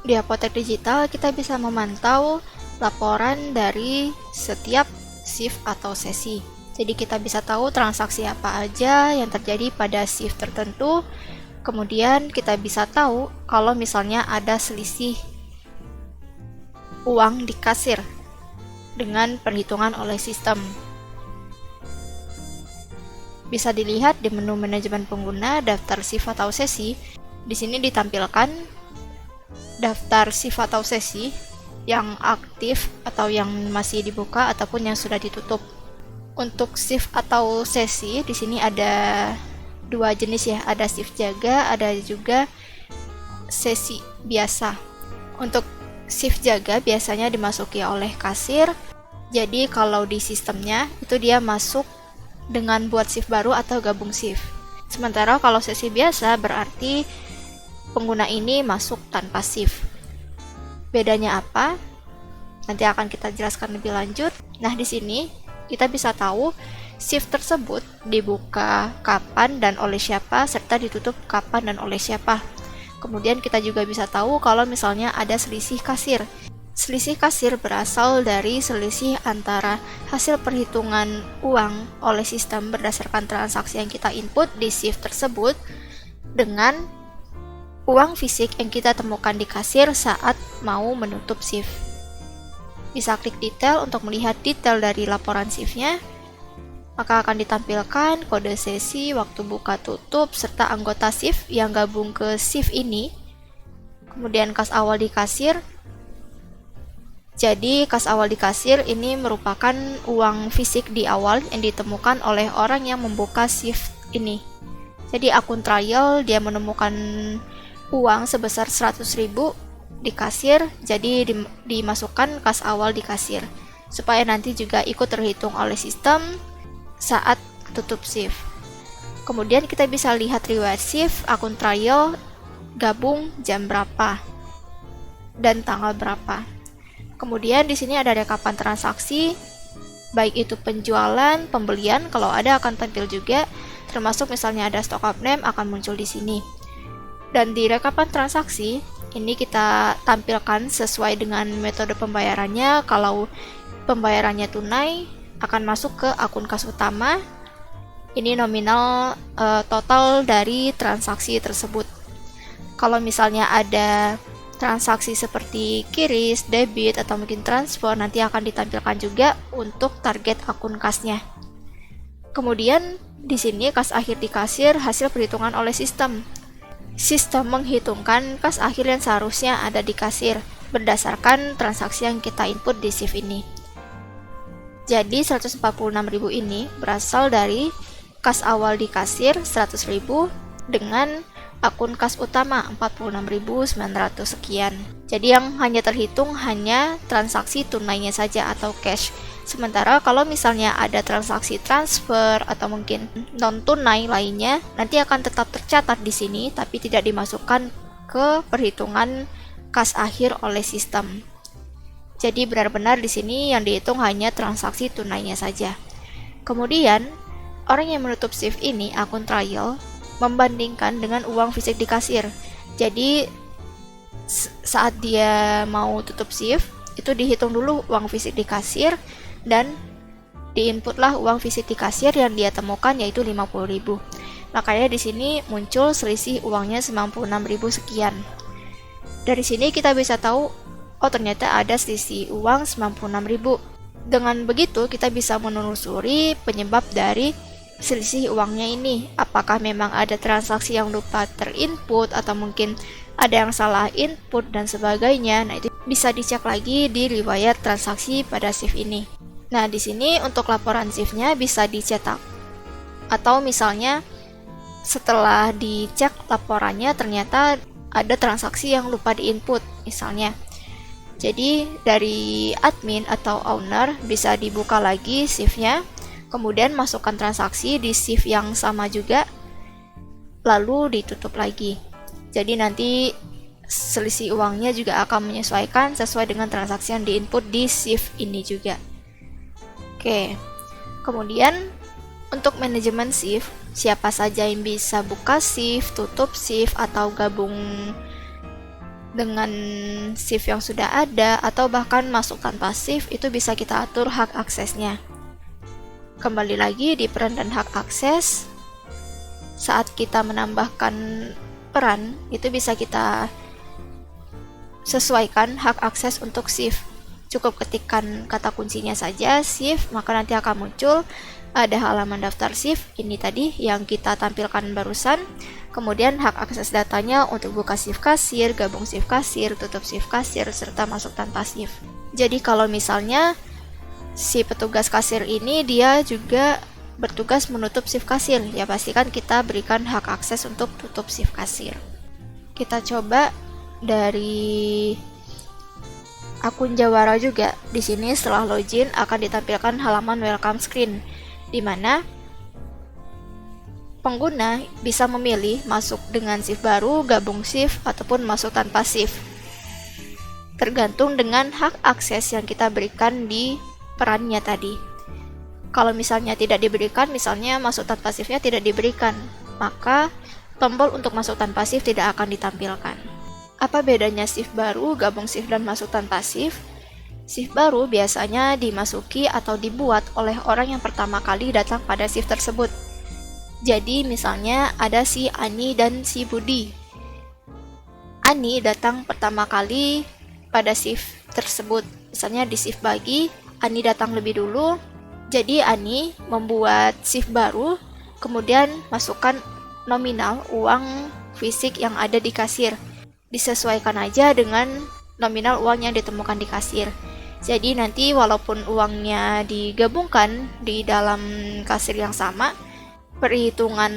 Di Apotek Digital kita bisa memantau laporan dari setiap shift atau sesi. Jadi kita bisa tahu transaksi apa aja yang terjadi pada shift tertentu. Kemudian kita bisa tahu kalau misalnya ada selisih uang di kasir dengan perhitungan oleh sistem. Bisa dilihat di menu manajemen pengguna daftar shift atau sesi. Di sini ditampilkan daftar shift atau sesi yang aktif atau yang masih dibuka ataupun yang sudah ditutup. Untuk shift atau sesi di sini ada dua jenis ya, ada shift jaga, ada juga sesi biasa. Untuk shift jaga biasanya dimasuki oleh kasir. Jadi kalau di sistemnya itu dia masuk dengan buat shift baru atau gabung shift. Sementara kalau sesi biasa berarti pengguna ini masuk tanpa shift. Bedanya apa? Nanti akan kita jelaskan lebih lanjut. Nah, di sini kita bisa tahu shift tersebut dibuka kapan dan oleh siapa, serta ditutup kapan dan oleh siapa. Kemudian kita juga bisa tahu kalau misalnya ada selisih kasir. Selisih kasir berasal dari selisih antara hasil perhitungan uang oleh sistem berdasarkan transaksi yang kita input di shift tersebut dengan uang fisik yang kita temukan di kasir saat mau menutup shift. Bisa klik detail untuk melihat detail dari laporan shift-nya. Maka akan ditampilkan kode sesi, waktu buka tutup, serta anggota shift yang gabung ke shift ini. Kemudian kas awal di kasir. Jadi kas awal di kasir ini merupakan uang fisik di awal yang ditemukan oleh orang yang membuka shift ini. Jadi akun trial dia menemukan uang sebesar 100.000 di kasir, jadi dimasukkan kas awal di kasir supaya nanti juga ikut terhitung oleh sistem saat tutup shift. Kemudian kita bisa lihat riwayat shift, akun trial, gabung jam berapa dan tanggal berapa. Kemudian di sini ada rekapan transaksi, baik itu penjualan, pembelian, kalau ada akan tampil juga, termasuk misalnya ada stock up name akan muncul di sini. Dan di rekapan transaksi, ini kita tampilkan sesuai dengan metode pembayarannya. Kalau pembayarannya tunai, akan masuk ke akun kas utama. Ini nominal total dari transaksi tersebut. Kalau misalnya ada transaksi seperti QRIS, debit, atau mungkin transfer, nanti akan ditampilkan juga untuk target akun kasnya. Kemudian, di sini kas akhir di kasir hasil perhitungan oleh sistem. Sistem menghitungkan kas akhir yang seharusnya ada di kasir berdasarkan transaksi yang kita input di shift ini. Jadi 146.000 ini berasal dari kas awal di kasir 100.000 dengan akun kas utama 46.900 sekian. Jadi yang hanya terhitung hanya transaksi tunainya saja atau cash. Sementara kalau misalnya ada transaksi transfer atau mungkin non tunai lainnya, nanti akan tetap tercatat di sini tapi tidak dimasukkan ke perhitungan kas akhir oleh sistem. Jadi benar-benar di sini yang dihitung hanya transaksi tunainya saja. Kemudian, orang yang menutup shift ini, akun trial, membandingkan dengan uang fisik di kasir. Jadi saat dia mau tutup shift, itu dihitung dulu uang fisik di kasir dan diinputlah uang fisik di kasir yang dia temukan yaitu 50.000. Makanya di sini muncul selisih uangnya 96.000 sekian. Dari sini kita bisa tahu, oh ternyata ada selisih uang 96.000. Dengan begitu kita bisa menelusuri penyebab dari selisih uangnya ini. Apakah memang ada transaksi yang lupa terinput atau mungkin ada yang salah input dan sebagainya. Nah, itu bisa dicek lagi di riwayat transaksi pada shift ini. Nah, di sini untuk laporan shift-nya bisa dicetak. Atau misalnya setelah dicek laporannya ternyata ada transaksi yang lupa diinput misalnya. Jadi dari admin atau owner bisa dibuka lagi shift-nya, kemudian masukkan transaksi di shift yang sama juga, lalu ditutup lagi. Jadi nanti selisih uangnya juga akan menyesuaikan sesuai dengan transaksi yang diinput di shift ini juga. Oke, kemudian untuk manajemen shift, siapa saja yang bisa buka shift, tutup shift, atau gabung dengan shift yang sudah ada atau bahkan masuk tanpa shift, itu bisa kita atur hak aksesnya. Kembali lagi di peran dan hak akses, saat kita menambahkan peran, itu bisa kita sesuaikan hak akses untuk shift. Cukup ketikkan kata kuncinya saja shift, maka nanti akan muncul ada halaman daftar shift ini tadi yang kita tampilkan barusan. Kemudian hak akses datanya untuk buka shift kasir, gabung shift kasir, tutup shift kasir, serta masuk tanpa shift. Jadi kalau misalnya si petugas kasir ini dia juga bertugas menutup shift kasir, ya pastikan kita berikan hak akses untuk tutup shift kasir. Kita coba dari akun Jawara juga. Di sini setelah login akan ditampilkan halaman welcome screen, di mana pengguna bisa memilih masuk dengan shift baru, gabung shift, ataupun masuk tanpa shift. Tergantung dengan hak akses yang kita berikan di perannya tadi. Kalau misalnya tidak diberikan, misalnya masuk tanpa shift-nya tidak diberikan, maka tombol untuk masuk tanpa shift tidak akan ditampilkan. Apa bedanya shift baru, gabung shift, dan masuk tanpa shift? Shift baru biasanya dimasuki atau dibuat oleh orang yang pertama kali datang pada shift tersebut. Jadi misalnya ada si Ani dan si Budi. Ani datang pertama kali pada shift tersebut. Misalnya di shift pagi, Ani datang lebih dulu. Jadi Ani membuat shift baru, kemudian masukkan nominal uang fisik yang ada di kasir. Disesuaikan aja dengan nominal uang yang ditemukan di kasir. Jadi nanti walaupun uangnya digabungkan di dalam kasir yang sama, perhitungan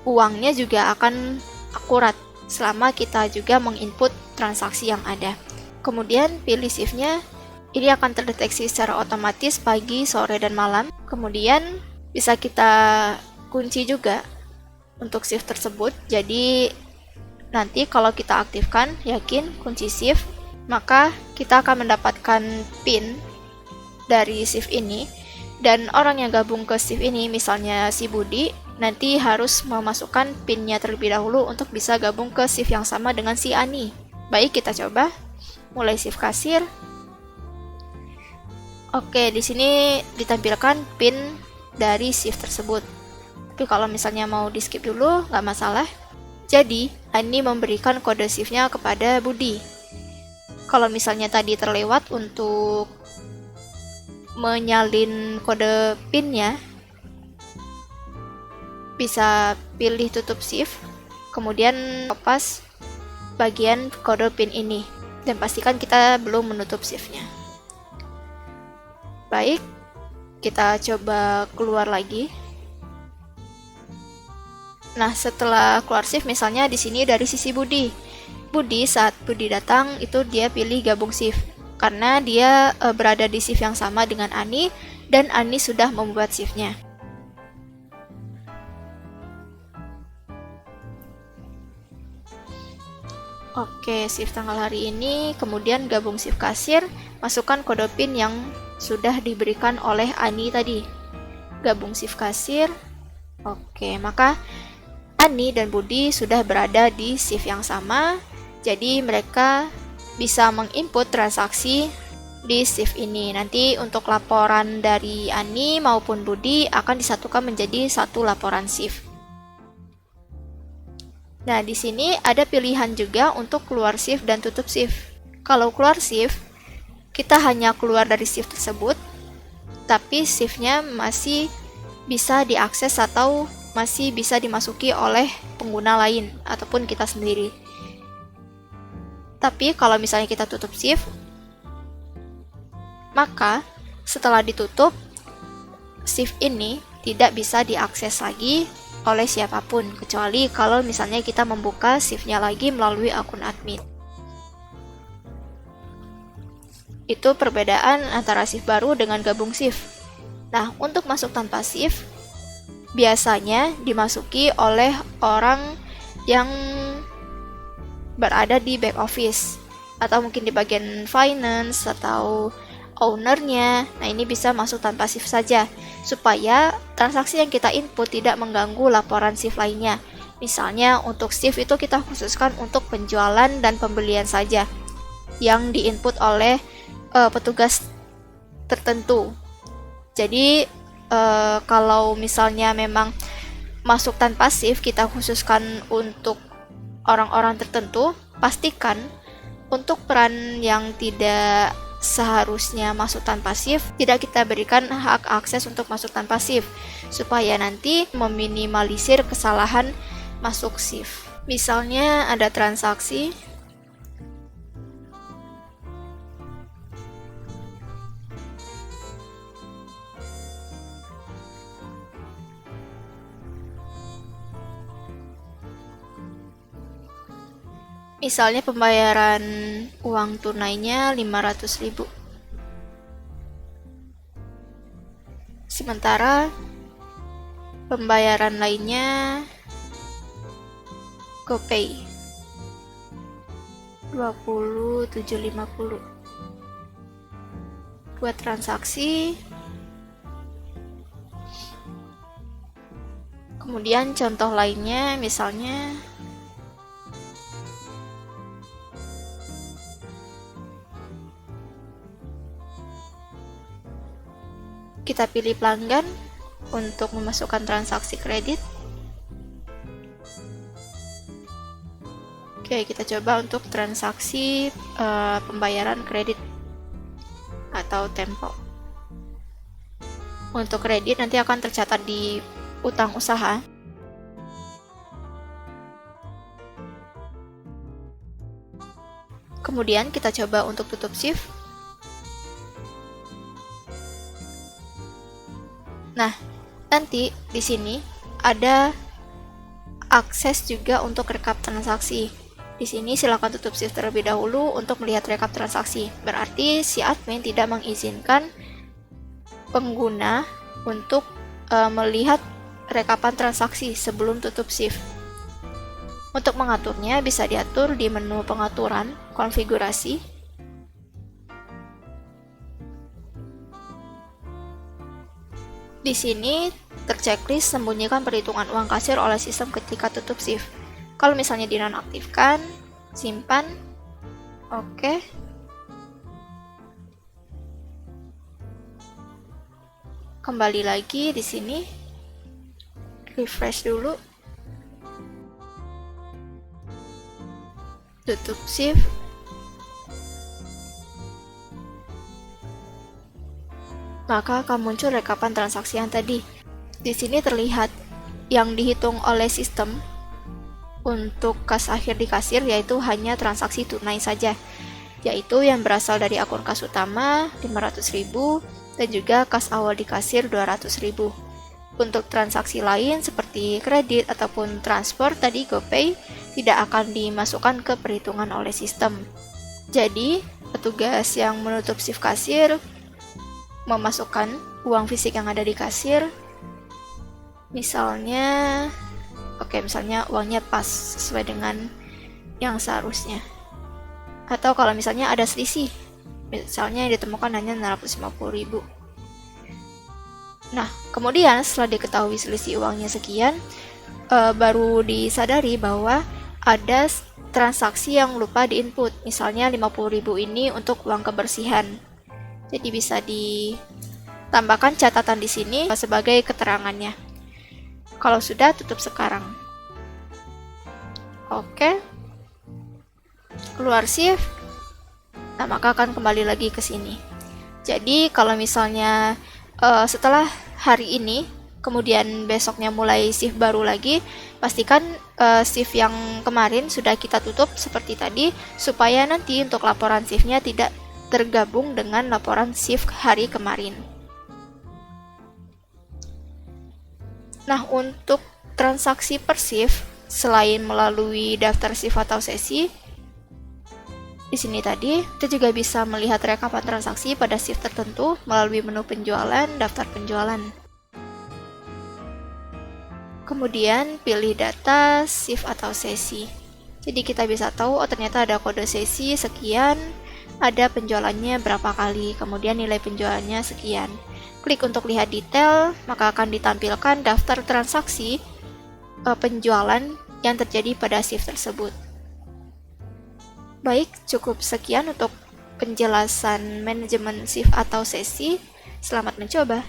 uangnya juga akan akurat selama kita juga menginput transaksi yang ada. Kemudian pilih shift-nya, ini akan terdeteksi secara otomatis pagi, sore, dan malam. Kemudian bisa kita kunci juga untuk shift tersebut. Jadi nanti kalau kita aktifkan, yakin kunci shift, maka kita akan mendapatkan PIN dari shift ini. Dan orang yang gabung ke shift ini, misalnya si Budi, nanti harus memasukkan PIN-nya terlebih dahulu untuk bisa gabung ke shift yang sama dengan si Ani. Baik, kita coba. Mulai shift kasir. Oke, di sini ditampilkan PIN dari shift tersebut. Tapi kalau misalnya mau di skip dulu, nggak masalah. Jadi, Ani memberikan kode shift-nya kepada Budi. Kalau misalnya tadi terlewat untuk menyalin kode PIN-nya, bisa pilih tutup shift, kemudian lepas bagian kode PIN ini, dan pastikan kita belum menutup shift-nya. Baik, kita coba keluar lagi. Nah, setelah keluar shift, misalnya di sini dari sisi Budi. Budi, saat Budi datang, itu dia pilih gabung shift. Karena dia berada di shift yang sama dengan Ani, dan Ani sudah membuat shift-nya. Oke, shift tanggal hari ini, kemudian gabung shift kasir, masukkan kode PIN yang sudah diberikan oleh Ani tadi. Gabung shift kasir. Oke, maka Ani dan Budi sudah berada di shift yang sama, jadi mereka bisa menginput transaksi di shift ini. Nanti untuk laporan dari Ani maupun Budi akan disatukan menjadi satu laporan shift. Nah, di sini ada pilihan juga untuk keluar shift dan tutup shift. Kalau keluar shift, kita hanya keluar dari shift tersebut, tapi shift-nya masih bisa diakses atau masih bisa dimasuki oleh pengguna lain ataupun kita sendiri. Tapi kalau misalnya kita tutup shift, maka setelah ditutup, shift ini tidak bisa diakses lagi oleh siapapun, kecuali kalau misalnya kita membuka shift-nya lagi melalui akun admin. Itu perbedaan antara shift baru dengan gabung shift. Nah, untuk masuk tanpa shift, biasanya dimasuki oleh orang yang berada di back office atau mungkin di bagian finance atau ownernya. Nah, ini bisa masuk tanpa shift saja supaya transaksi yang kita input tidak mengganggu laporan shift lainnya. Misalnya untuk shift itu kita khususkan untuk penjualan dan pembelian saja yang diinput oleh petugas tertentu. Jadi kalau misalnya memang masuk tanpa shift kita khususkan untuk orang-orang tertentu, pastikan untuk peran yang tidak seharusnya masuk tanpa shift tidak kita berikan hak akses untuk masuk tanpa shift, supaya nanti meminimalisir kesalahan masuk shift. Misalnya ada transaksi misalnya pembayaran uang tunainya 500.000. Sementara pembayaran lainnya GoPay 2750. Buat transaksi. Kemudian contoh lainnya misalnya kita pilih pelanggan untuk memasukkan transaksi kredit. Oke, kita coba untuk transaksi pembayaran kredit atau Tempo. Untuk kredit nanti akan tercatat di utang usaha. Kemudian kita coba untuk tutup shift. Nah, nanti di sini ada akses juga untuk rekap transaksi. Di sini silakan tutup shift terlebih dahulu untuk melihat rekap transaksi. Berarti si admin tidak mengizinkan pengguna untuk melihat rekapan transaksi sebelum tutup shift. Untuk mengaturnya bisa diatur di menu pengaturan, konfigurasi. Di sini terchecklist sembunyikan perhitungan uang kasir oleh sistem ketika tutup shift. Kalau misalnya dinonaktifkan, simpan, oke. Kembali lagi di sini, refresh dulu, tutup shift. Maka akan muncul rekapan transaksi yang tadi. Di sini terlihat yang dihitung oleh sistem untuk kas akhir di kasir yaitu hanya transaksi tunai saja, yaitu yang berasal dari akun kas utama 500.000 dan juga kas awal di kasir 200.000. Untuk transaksi lain seperti kredit ataupun transfer tadi GoPay tidak akan dimasukkan ke perhitungan oleh sistem. Jadi, petugas yang menutup shift kasir memasukkan uang fisik yang ada di kasir, misalnya uangnya pas sesuai dengan yang seharusnya, atau kalau misalnya ada selisih, misalnya yang ditemukan hanya 650.000. Nah, kemudian setelah diketahui selisih uangnya sekian, baru disadari bahwa ada transaksi yang lupa diinput, misalnya 50.000 ini untuk uang kebersihan. Jadi bisa ditambahkan catatan di sini sebagai keterangannya. Kalau sudah, tutup sekarang. Oke. Keluar shift. Nah, maka akan kembali lagi ke sini. Jadi, kalau misalnya setelah hari ini, kemudian besoknya mulai shift baru lagi, pastikan shift yang kemarin sudah kita tutup seperti tadi, supaya nanti untuk laporan shiftnya tidak tergabung dengan laporan shift hari kemarin. Nah, untuk transaksi per shift, selain melalui daftar shift atau sesi, di sini tadi kita juga bisa melihat rekapan transaksi pada shift tertentu melalui menu penjualan, daftar penjualan. Kemudian pilih data, shift atau sesi. Jadi kita bisa tahu, oh ternyata ada kode sesi sekian, ada penjualannya berapa kali, kemudian nilai penjualannya sekian. Klik untuk lihat detail, maka akan ditampilkan daftar transaksi penjualan yang terjadi pada shift tersebut. Baik, cukup sekian untuk penjelasan manajemen shift atau sesi. Selamat mencoba.